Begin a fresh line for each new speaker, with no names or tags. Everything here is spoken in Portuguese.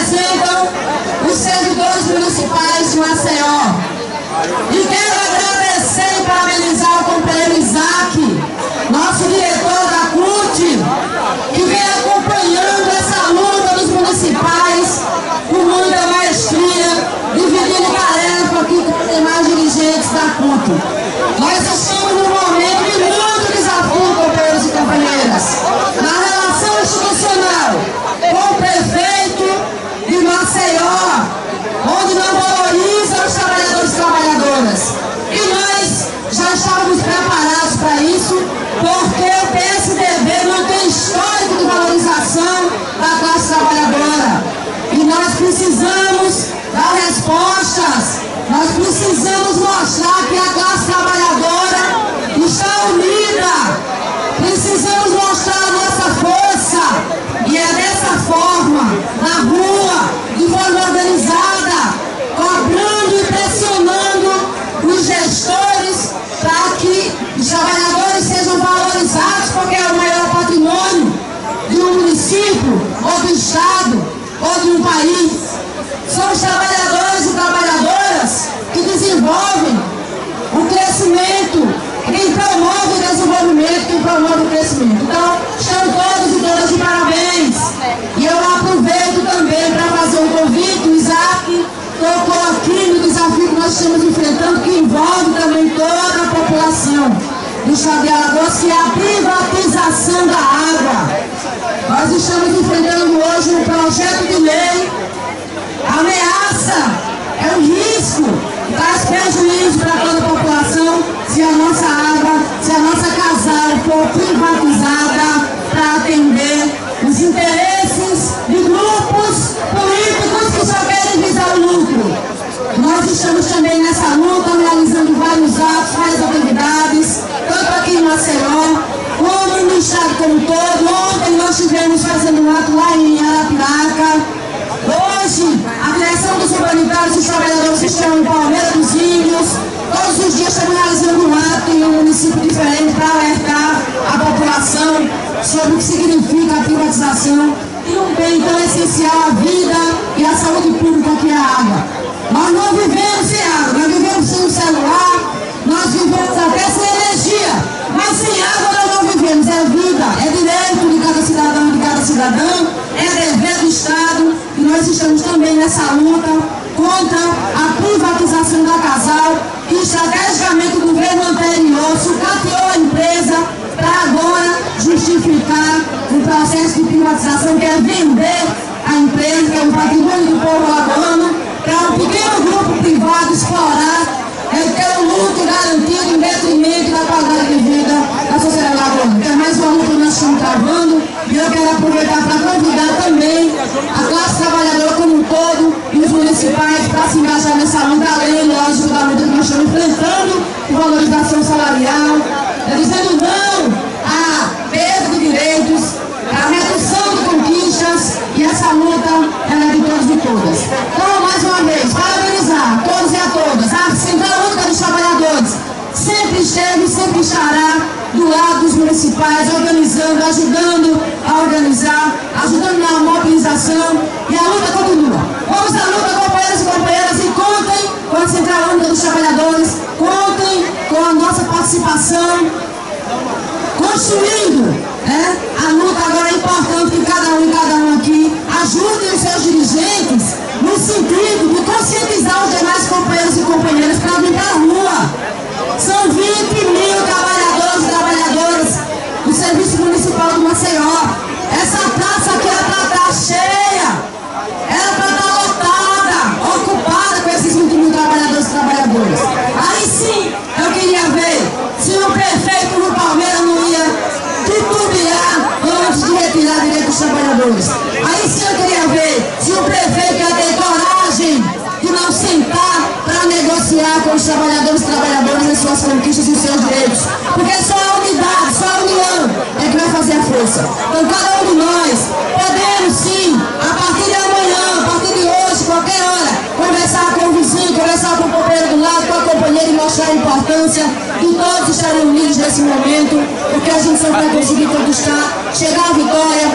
representam os servidores municipais de Maceió. E quero agradecer e parabenizar o companheiro Isaac, nosso diretor da CUT, que vem acompanhando essa luta dos municipais com muita maestria, dividindo tarefa aqui com os demais dirigentes da CUT. Nós estamos num momento de muito desafio, companheiros e companheiras, na relação institucional com o prefeito de Maceió, onde não valoriza os trabalhadores e trabalhadoras. E nós já estávamos preparados para isso, porque o PSDB não tem histórico de valorização da classe trabalhadora. E nós precisamos dar respostas, nós precisamos mostrar que a classe trabalhadora está unida. Precisamos mostrar a nossa força, e é dessa forma, na rua, de forma organizada, cobrando e pressionando os gestores para que os trabalhadores sejam valorizados, porque é o maior patrimônio de um município, ou do estado, ou de um país. São os trabalhadores e trabalhadoras que desenvolvem o crescimento, quem promove o desenvolvimento, quem promove o crescimento. Então, estão todos e todas de parabéns. E eu aproveito também para fazer um convite. O Isaac tocou aqui no desafio que nós estamos enfrentando, que envolve também toda a população do estado de Alagoas, que é a privatização da água. Nós estamos enfrentando hoje um projeto de lei. A ameaça é um risco, traz prejuízo para toda a população se a nossa água, se a nossa casal for privatizada para atender os interesses de grupos políticos que só querem visar o lucro. Nós estamos também nessa luta, realizando vários atos, várias atividades, tanto aqui em Maceió, como no estado como todo. Ontem nós estivemos fazendo um ato lá em Arapiraca. Hoje, a criação dos humanitários e os trabalhadores estão em Palmeira dos Índios. Todos os dias estamos realizando um ato em um município diferente para alertar a população sobre o que significa a privatização e um bem tão essencial à vida e à saúde pública que é a água. Nós não vivemos sem água, nós vivemos sem o celular, nós vivemos até sem energia, mas sem água nós não vivemos. É vida, é direito de cada cidadão e de cada cidadão, é dever do Estado, e nós estamos também nessa luta contra a privatização da Casal, que estrategicamente o governo anterior sucateou a empresa para agora justificar o processo de privatização, que é vender a empresa, que é um patrimônio do povo alagoano, para um pequeno grupo privado explorar, ter um lucro garantido em detrimento da qualidade de vida da sociedade alagoana. Então é mais uma luta que nós estamos travando, e eu quero aproveitar para convidar também a classe trabalhadora como um todo e os municipais para se engajar nessa luta, além, lógico, da luta que nós estamos enfrentando, de valorização salarial, dizendo não à perda de direitos, à redução de conquistas, e essa luta ela é de todos e todas. Então, mais uma vez, parabenizar a todos e a todas. A Central Única dos Trabalhadores sempre esteve e sempre estará do lado dos municipais, organizando, ajudando a organizar, ajudando na mobilização, e a luta continua. Vamos à luta, companheiros e companheiras, e contem com a Central Única dos Trabalhadores, contem com a nossa participação, construindo, a luta. Agora é importante que cada um e cada um aqui ajudem os seus dirigentes no sentido de conscientizar os demais companheiros e companheiras para vir para a rua. São 20 mil trabalhadores e trabalhadoras do Serviço Municipal do Maceió. Essa praça aqui era para estar cheia, era para estar lotada, ocupada com esses 20 mil trabalhadores e trabalhadoras. Aí sim, eu queria ver se o prefeito do Palmeiras não ia titubear antes de retirar direito dos trabalhadores. Aí sim eu queria ver se o prefeito ia ter coragem de não sentar para negociar com os trabalhadores e trabalhadoras as suas conquistas e os seus direitos. Porque só a unidade, só a união é que vai fazer a força. Então cada um de nós podemos sim, a partir de amanhã, a partir de hoje, qualquer hora, conversar com o vizinho, conversar com o companheiro do lado, com a companheira, e mostrar a importância de estarem unidos nesse momento, porque a gente só vai conseguir conquistar, chegar à vitória